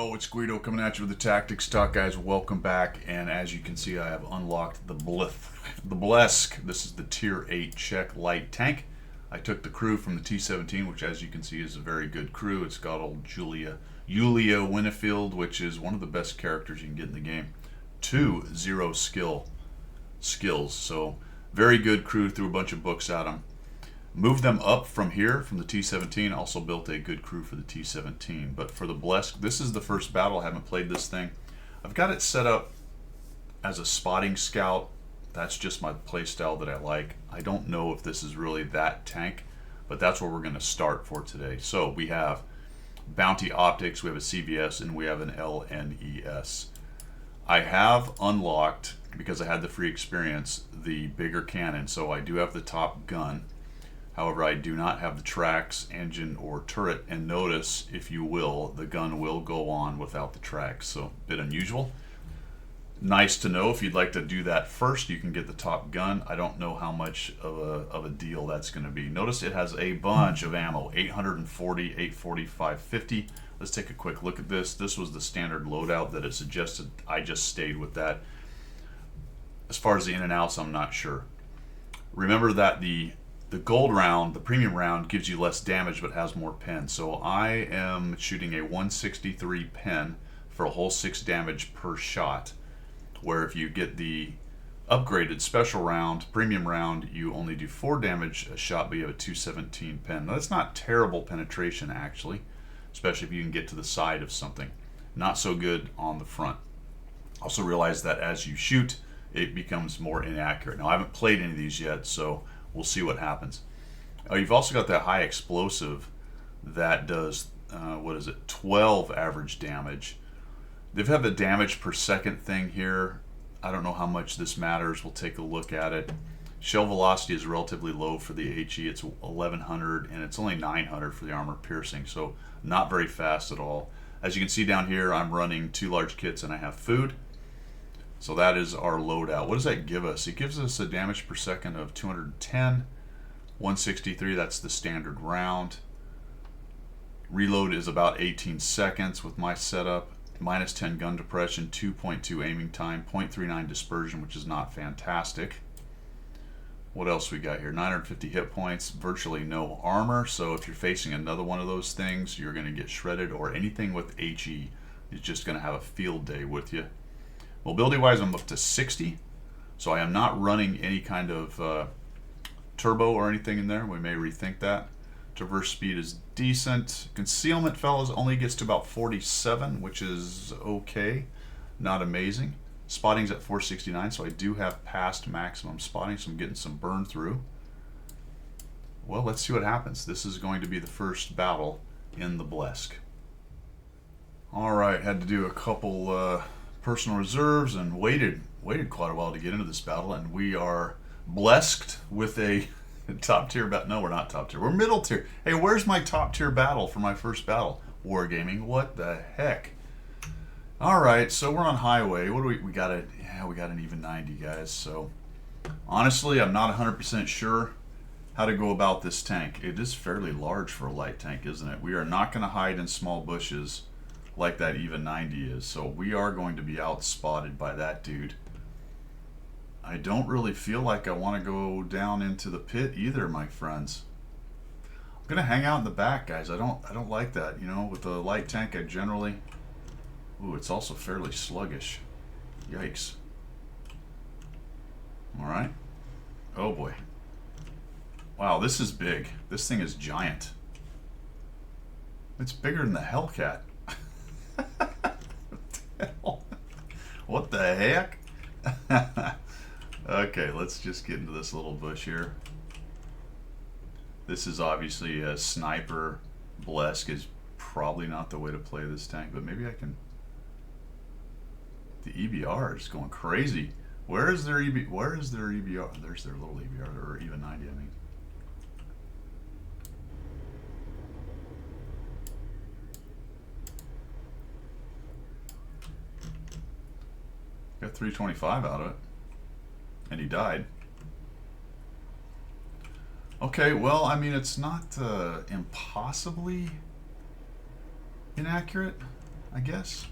Yo, it's Guido coming at you with the Tactics Talk, guys. Welcome back, and as you can see, I have unlocked the Blesk. This is the Tier 8 Czech light tank. I took the crew from the T-17, which as you can see is a very good crew. It's got old Julia Winnefield, which is one of the best characters you can get in the game. 0 skills, so very good crew. Threw a bunch of books at them. Moved them up from here, from the T-17. Also built a good crew for the T-17. But for the Blesk, this is the first battle. I haven't played this thing. I've got it set up as a spotting scout. That's just my playstyle that I like. I don't know if this is really that tank, but that's where we're going to start for today. So we have Bounty Optics, we have a CVS, and we have an LNES. I have unlocked, because I had the free experience, the bigger cannon. So I do have the top gun. However, I do not have the tracks, engine, or turret. And notice, if you will, the gun will go on without the tracks. So, a bit unusual. Nice to know. If you'd like to do that first, you can get the top gun. I don't know how much of a deal that's going to be. Notice it has a bunch of ammo. 840, 840, 550. Let's take a quick look at this. This was the standard loadout that it suggested. I just stayed with that. As far as the in and outs, I'm not sure. Remember that the gold round, the premium round, gives you less damage but has more pen. So I am shooting a 163 pen for a whole 6 damage per shot. Where if you get the upgraded special round, premium round, you only do 4 damage a shot, but you have a 217 pen. Now, that's not terrible penetration actually, especially if you can get to the side of something. Not so good on the front. Also realize that as you shoot, it becomes more inaccurate. Now I haven't played any of these yet, so we'll see what happens. You've also got that high explosive that does, 12 average damage. They've had the damage per second thing here. I don't know how much this matters. We'll take a look at it. Shell velocity is relatively low for the HE. It's 1100 and it's only 900 for the armor piercing, so not very fast at all. As you can see down here, I'm running 2 large kits and I have food. So that is our loadout. What does that give us? It gives us a damage per second of 210, 163, that's the standard round. Reload is about 18 seconds with my setup. Minus 10 gun depression, 2.2 aiming time, 0.39 dispersion, which is not fantastic. What else we got here? 950 hit points, virtually no armor. So if you're facing another one of those things, you're going to get shredded, or anything with HE is just going to have a field day with you. Mobility wise, I'm up to 60, so I am not running any kind of turbo or anything in there. We may rethink that. Traverse speed is decent. Concealment, fellas, only gets to about 47, which is okay, not amazing. Spotting's at 469, so I do have past maximum spotting, so I'm getting some burn through. Well, let's see what happens. This is going to be the first battle in the Blesk. Alright, had to do a couple personal reserves and waited quite a while to get into this battle, and we are blessed with a top tier battle. No, we're not top tier, we're middle tier. Hey, where's my top tier battle for my first battle? Wargaming, what the heck? Alright, so we're on highway. What do we got? We got an even 90, guys. So honestly, I'm not 100% sure how to go about this tank. It is fairly large for a light tank, isn't it? We are not going to hide in small bushes like that even 90 is, so we are going to be outspotted by that dude. I don't really feel like I want to go down into the pit either, my friends. I'm gonna hang out in the back, guys. I don't like that, you know. With the light tank, I generally, ooh, it's also fairly sluggish. Yikes. All right. Oh boy. Wow, this is big. This thing is giant. It's bigger than the Hellcat. What the heck? Okay, let's just get into this little bush here. This is obviously a sniper. Blesk is probably not the way to play this tank, but maybe I can. The EBR is going crazy. Where is their EBR? There's their little EBR, or even 90, I mean. Got 325 out of it. And he died. Okay, well, I mean, it's not impossibly inaccurate. I guess.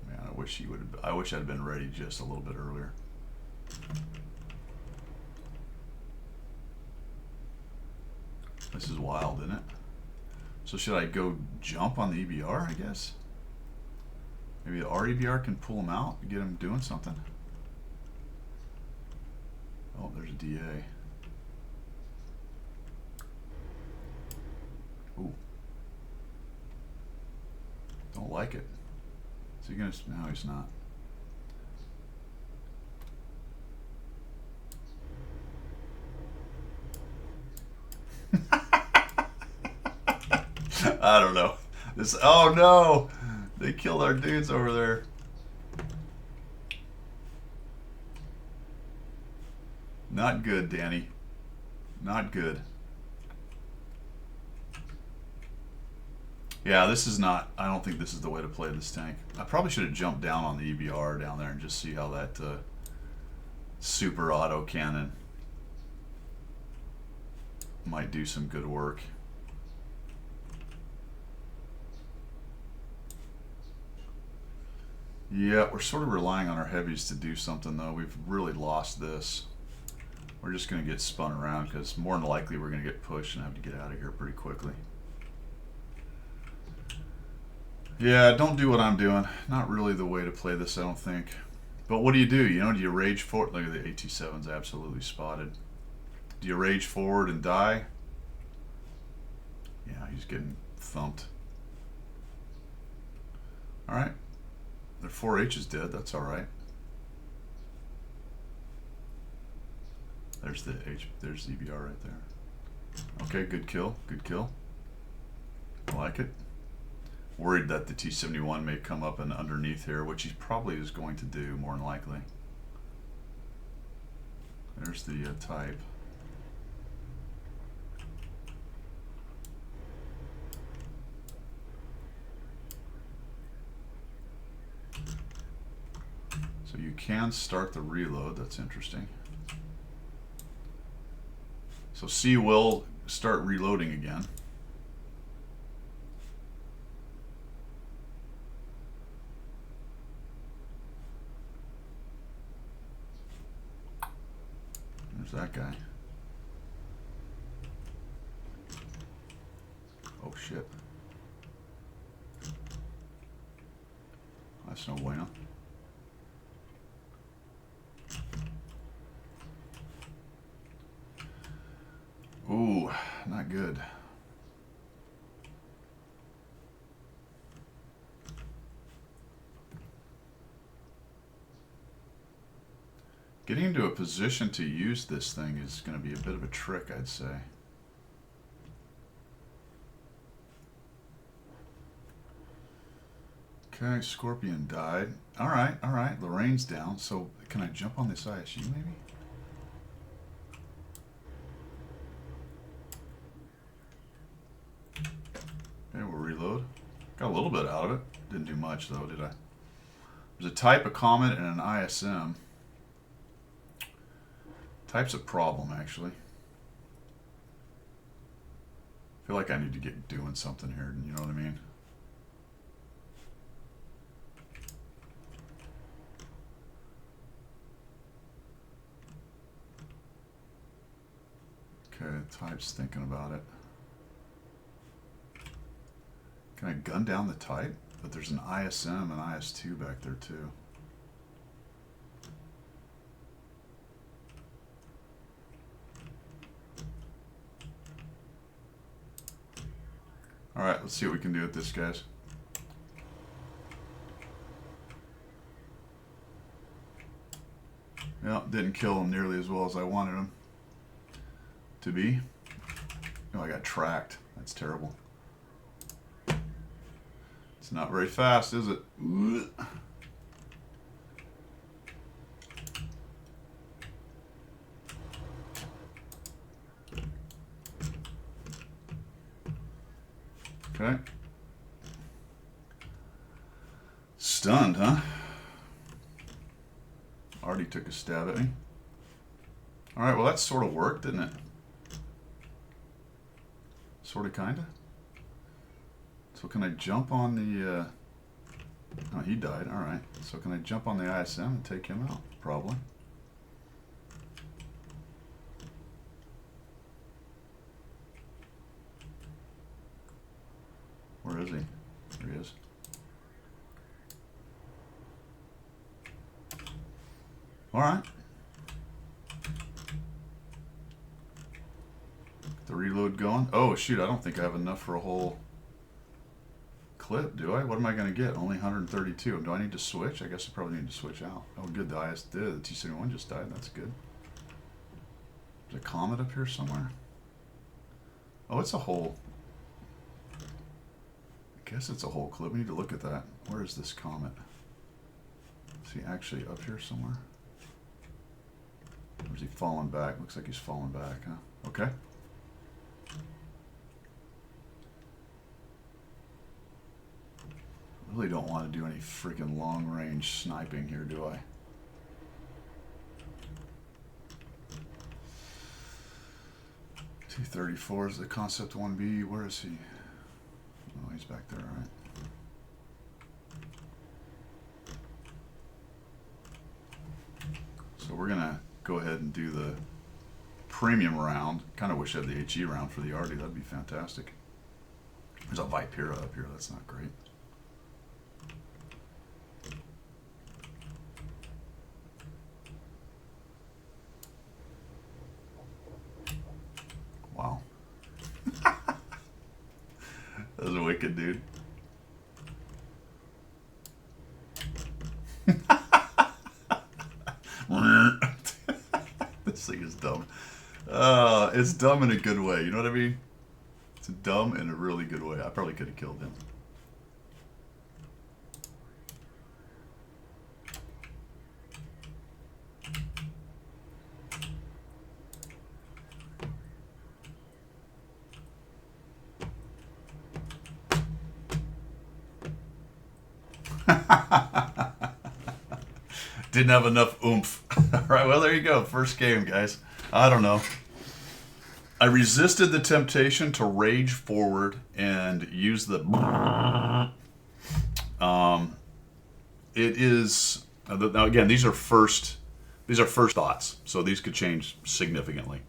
Man, I wish he would have. I wish I'd been ready just a little bit earlier. This is wild, isn't it? So should I go jump on the EBR, I guess? Maybe the REBR can pull him out and get him doing something. Oh, there's a DA. Ooh. Don't like it. Is he gonna? No, he's not. I don't know. This. Oh no! They killed our dudes over there. Not good, Danny. Not good. Yeah, this is not. I don't think this is the way to play this tank. I probably should have jumped down on the EBR down there and just see how that super auto cannon might do some good work. Yeah, we're sort of relying on our heavies to do something, though. We've really lost this. We're just going to get spun around because more than likely we're going to get pushed and have to get out of here pretty quickly. Yeah, don't do what I'm doing. Not really the way to play this, I don't think. But what do? You know, do you rage forward? Look at the AT7's absolutely spotted. Do you rage forward and die? Yeah, he's getting thumped. All right. Their 4H is dead. That's all right. There's the H. There's the EBR right there. Okay, good kill. Good kill. I like it. Worried that the T-71 may come up and underneath here, which he probably is going to do more than likely. There's the type. So you can start the reload. That's interesting. So C will start reloading again. There's that guy. Oh shit. That's no bueno. Ooh, not good. Getting into a position to use this thing is going to be a bit of a trick, I'd say. Okay, Scorpion died. All right, all right. Lorraine's down. So can I jump on this ISU maybe? Okay, we'll reload. Got a little bit out of it. Didn't do much though, did I? There's a type, a comet, and an ISM. Type's a problem, actually. I feel like I need to get doing something here, you know what I mean? Okay, type's thinking about it. Can I gun down the type? But there's an ISM and IS-2 back there too. All right, let's see what we can do with this, guys. Yeah, didn't kill him nearly as well as I wanted him to be. Oh, I got tracked. That's terrible. It's not very fast, is it? Okay. Stunned, huh? Already took a stab at me. All right, well that sort of worked, didn't it? Sort of, kind of. So can I jump on the... Oh, he died. All right. So can I jump on the ISM and take him out? Probably. Where is he? There he is. All right. Get the reload going. Oh, shoot. I don't think I have enough for a whole clip, do I? What am I going to get? Only 132. Do I need to switch? I guess I probably need to switch out. Oh, good. The IS did. The T-71 just died. That's good. There's a comet up here somewhere. Oh, it's a whole... I guess it's a whole clip. We need to look at that. Where is this comet? Is he actually up here somewhere? Or is he falling back? Looks like he's falling back, huh? Okay. Really don't want to do any freaking long range sniping here, do I? T-34 is the Concept 1B. Where is he? Oh, he's back there, all right. So we're gonna go ahead and do the premium round. Kind of wish I had the HE round for the Artie. That'd be fantastic. There's a Vipera up here. That's not great. Wow. That was a wicked dude. This thing is dumb. It's dumb in a good way. You know what I mean? It's dumb in a really good way. I probably could have killed him. Didn't have enough oomph. All right, well, there you go. First game, guys. I don't know. I resisted the temptation to rage forward and use the... It is... Now, again, these are first thoughts, so these could change significantly.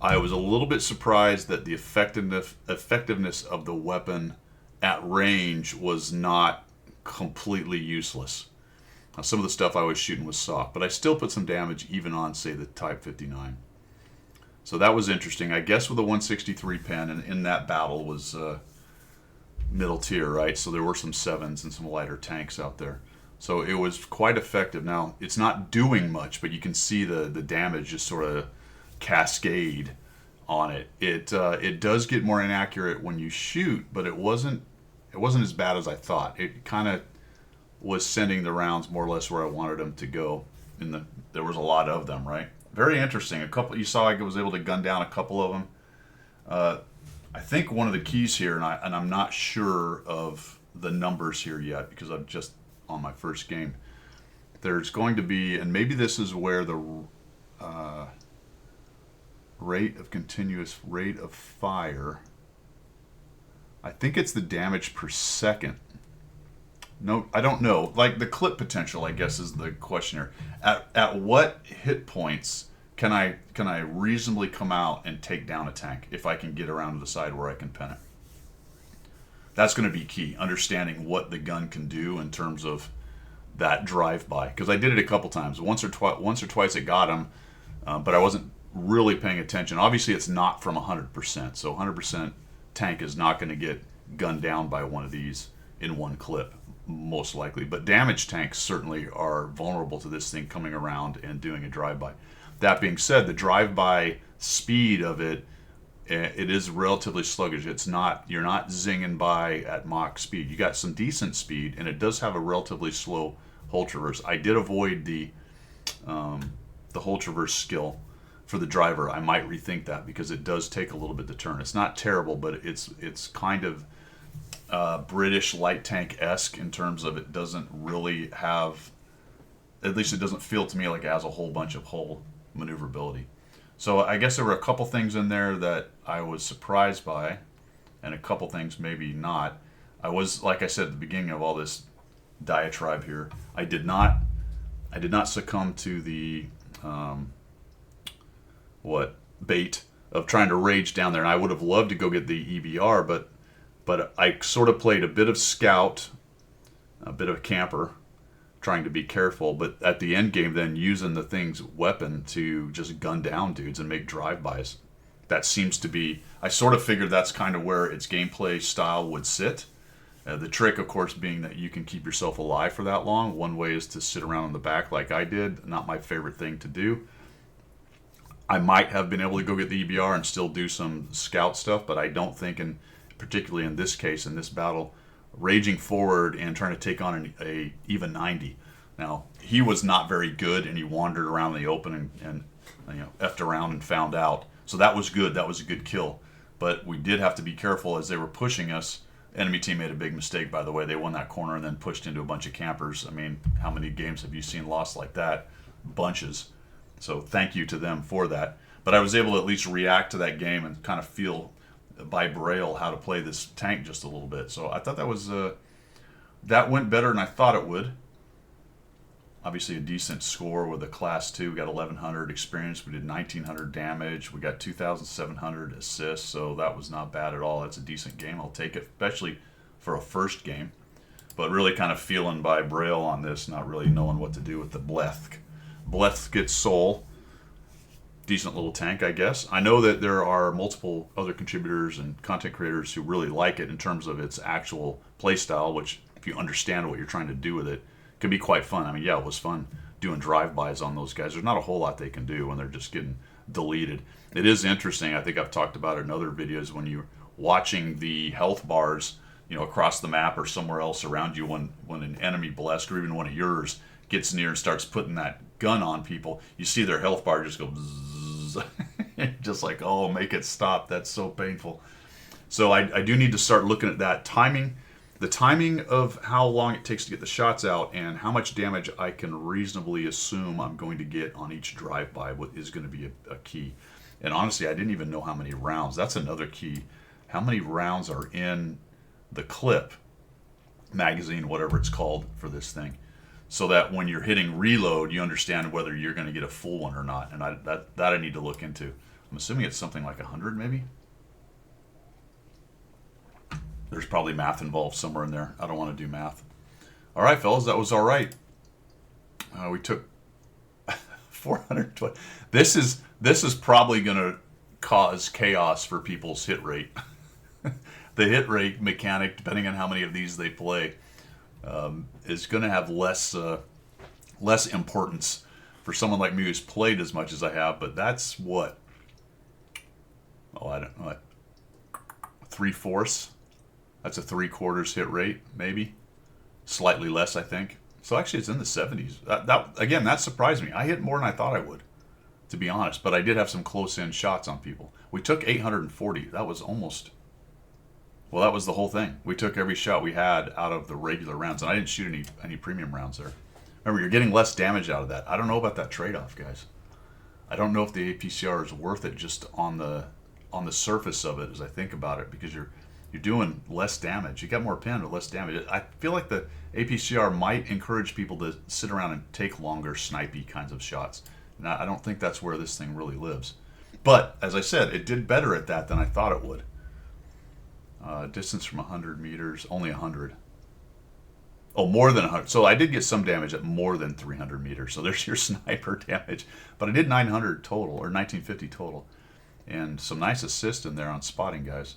I was a little bit surprised that the effectiveness of the weapon at range was not completely useless. Some of the stuff I was shooting was soft, but I still put some damage even on, say, the Type 59. So that was interesting. I guess with a 163 pen, and in that battle was middle tier, right? So there were some 7s and some lighter tanks out there. So it was quite effective. Now, it's not doing much, but you can see the damage just sort of cascade on it. It does get more inaccurate when you shoot, but it wasn't as bad as I thought. It kind of was sending the rounds more or less where I wanted them to go. There was a lot of them, right? Very interesting. You saw I was able to gun down a couple of them. I think one of the keys here, and I'm not sure of the numbers here yet because I'm just on my first game. There's going to be, and maybe this is where the continuous rate of fire. I think it's the damage per second. No, I don't know. Like the clip potential, I guess, is the question here. At what hit points can I reasonably come out and take down a tank if I can get around to the side where I can pen it? That's going to be key. Understanding what the gun can do in terms of that drive-by. Because I did it a couple times. Once or twice it got him, but I wasn't really paying attention. Obviously, it's not from 100%. So 100% tank is not going to get gunned down by one of these in one clip, most likely. But damage tanks certainly are vulnerable to this thing coming around and doing a drive-by. That being said, the drive-by speed of it is relatively sluggish. You're not zinging by at Mach speed. You got some decent speed, and it does have a relatively slow hull traverse. I did avoid the hull traverse skill for the driver. I might rethink that because it does take a little bit to turn. It's not terrible, but it's kind of British light tank-esque in terms of it doesn't really have, at least it doesn't feel to me like it has a whole bunch of hull maneuverability. So I guess there were a couple things in there that I was surprised by, and a couple things maybe not. I was, like I said at the beginning of all this diatribe here, I did not succumb to the bait of trying to rage down there. And I would have loved to go get the EBR, but I sort of played a bit of scout, a bit of camper, trying to be careful. But at the end game, then using the thing's weapon to just gun down dudes and make drive-bys. That seems to be. I sort of figured that's kind of where its gameplay style would sit. The trick, of course, being that you can keep yourself alive for that long. One way is to sit around in the back like I did. Not my favorite thing to do. I might have been able to go get the EBR and still do some scout stuff, but I don't think, particularly in this case, in this battle, raging forward and trying to take on a even 90. Now, he was not very good, and he wandered around the open and effed around and found out. So that was good. That was a good kill. But we did have to be careful as they were pushing us. Enemy team made a big mistake, by the way. They won that corner and then pushed into a bunch of campers. I mean, how many games have you seen lost like that? Bunches. So thank you to them for that. But I was able to at least react to that game and kind of feel by braille how to play this tank just a little bit. So I thought that went better than I thought it would. Obviously a decent score with a class 2. We got 1100 experience. We did 1900 damage. We got 2700 assists. So that was not bad at all. That's a decent game. I'll take it, especially for a first game. But really kind of feeling by braille on this, not really knowing what to do with the Blesk. Blesk gets soul. Decent little tank, I guess. I know that there are multiple other contributors and content creators who really like it in terms of its actual playstyle, which if you understand what you're trying to do with it, can be quite fun. I mean, yeah, it was fun doing drive-bys on those guys. There's not a whole lot they can do when they're just getting deleted. It is interesting. I think I've talked about it in other videos when you're watching the health bars, across the map or somewhere else around you when an enemy Blesk or even one of yours gets near and starts putting that gun on people, you see their health bar just go bzzz. Just like, oh, make it stop. That's so painful. So I do need to start looking at that timing. The timing of how long it takes to get the shots out and how much damage I can reasonably assume I'm going to get on each drive-by is going to be a key. And honestly, I didn't even know how many rounds. That's another key. How many rounds are in the clip, magazine, whatever it's called for this thing, so that when you're hitting reload, you understand whether you're going to get a full one or not. And that I need to look into. I'm assuming it's something like 100 maybe. There's probably math involved somewhere in there. I don't want to do math. All right, fellas, that was all right. We took 420. This is probably going to cause chaos for people's hit rate. The hit rate mechanic, depending on how many of these they play, is going to have less importance for someone like me who's played as much as I have. But that's what? Oh, I don't know. What? 3/4. That's a 3/4 hit rate, maybe. Slightly less, I think. So actually it's in the 70s. That surprised me. I hit more than I thought I would, to be honest. But I did have some close-in shots on people. We took 840. That was almost... Well, that was the whole thing. We took every shot we had out of the regular rounds. And I didn't shoot any premium rounds there. Remember, you're getting less damage out of that. I don't know about that trade-off, guys. I don't know if the APCR is worth it just on the surface of it as I think about it, because you're doing less damage. You got more pin, but less damage. I feel like the APCR might encourage people to sit around and take longer, snipey kinds of shots. And I don't think that's where this thing really lives. But, as I said, it did better at that than I thought it would. Distance from 100 meters, only 100. Oh, more than 100. So I did get some damage at more than 300 meters. So there's your sniper damage. But I did 900 total, or 1950 total. And some nice assist in there on spotting, guys.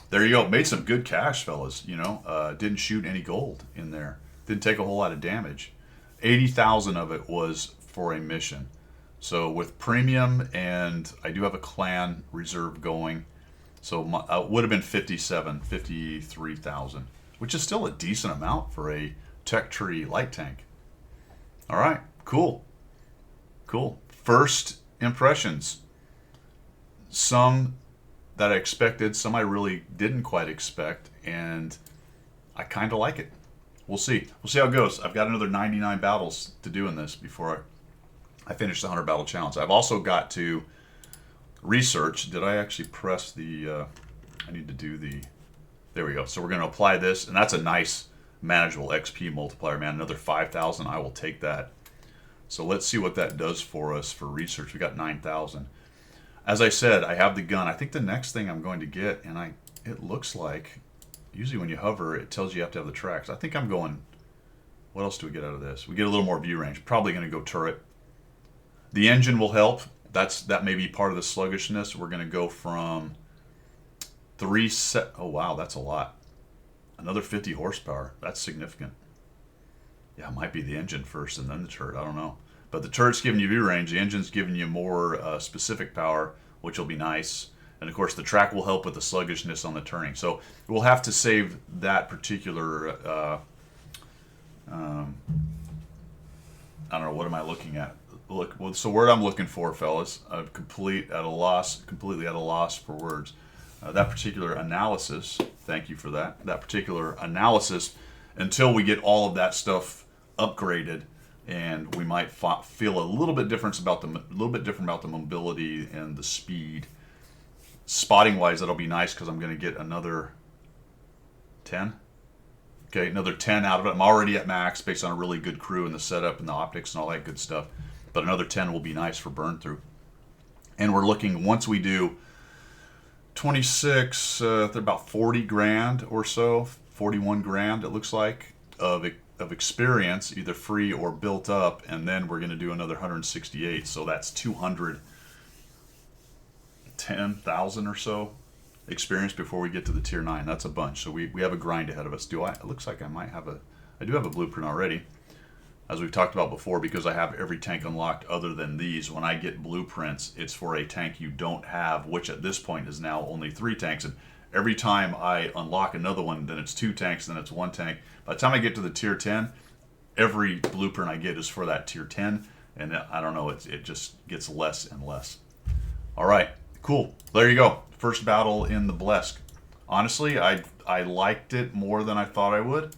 There you go. Made some good cash, fellas. Didn't shoot any gold in there. Didn't take a whole lot of damage. 80,000 of it was for a mission. So with premium, and I do have a clan reserve going, so it would have been 53,000, which is still a decent amount for a tech tree light tank. All right, cool. First impressions. Some that I expected, some I really didn't quite expect, and I kind of like it. We'll see. We'll see how it goes. I've got another 99 battles to do in this before I finished the 100 battle challenge. I've also got to research. Did I actually press the, I need to do the, there we go. So we're going to apply this, and that's a nice manageable XP multiplier, man. Another 5,000, I will take that. So let's see what that does for us for research. We got 9,000. As I said, I have the gun. I think the next thing I'm going to get, and it looks like, usually when you hover, it tells you have to have the tracks. I think I'm going, what else do we get out of this? We get a little more view range. Probably going to go turret. The engine will help. That may be part of the sluggishness. We're going to go from oh wow, that's a lot. Another 50 horsepower. That's significant. Yeah, it might be the engine first and then the turret. I don't know. But the turret's giving you view range. The engine's giving you more specific power, which will be nice. And of course, the track will help with the sluggishness on the turning. So we'll have to save that particular. I don't know. What am I looking at? Look. So word I'm looking for, fellas. I'm completely at a loss for words. That particular analysis. Thank you for that. That particular analysis. Until we get all of that stuff upgraded, and we might feel a little bit different about the mobility and the speed. Spotting wise, that'll be nice because I'm going to get another 10. Okay, another 10 out of it. I'm already at max based on a really good crew and the setup and the optics and all that good stuff. But another 10 will be nice for burn through. And we're looking, once we do 26, they're about 40 grand or so, 41 grand it looks like, of experience, either free or built up, and then we're going to do another 168. So that's 210,000 or so experience before we get to the tier 9. That's a bunch. So we have a grind ahead of us. It looks like I do have a blueprint already. As we've talked about before, because I have every tank unlocked other than these, when I get blueprints, it's for a tank you don't have, which at this point is now only 3 tanks. And every time I unlock another one, then it's 2 tanks, then it's 1 tank. By the time I get to the tier 10, every blueprint I get is for that tier 10. And I don't know, it just gets less and less. All right, cool. There you go. First battle in the Blesk. Honestly, I liked it more than I thought I would.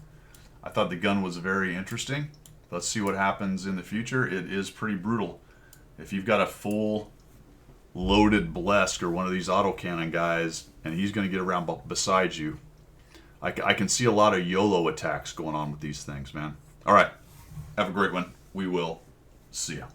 I thought the gun was very interesting. Let's see what happens in the future. It is pretty brutal. If you've got a full loaded Blesk or one of these autocannon guys, and he's going to get around beside you, I can see a lot of YOLO attacks going on with these things, man. All right. Have a great one. We will see ya.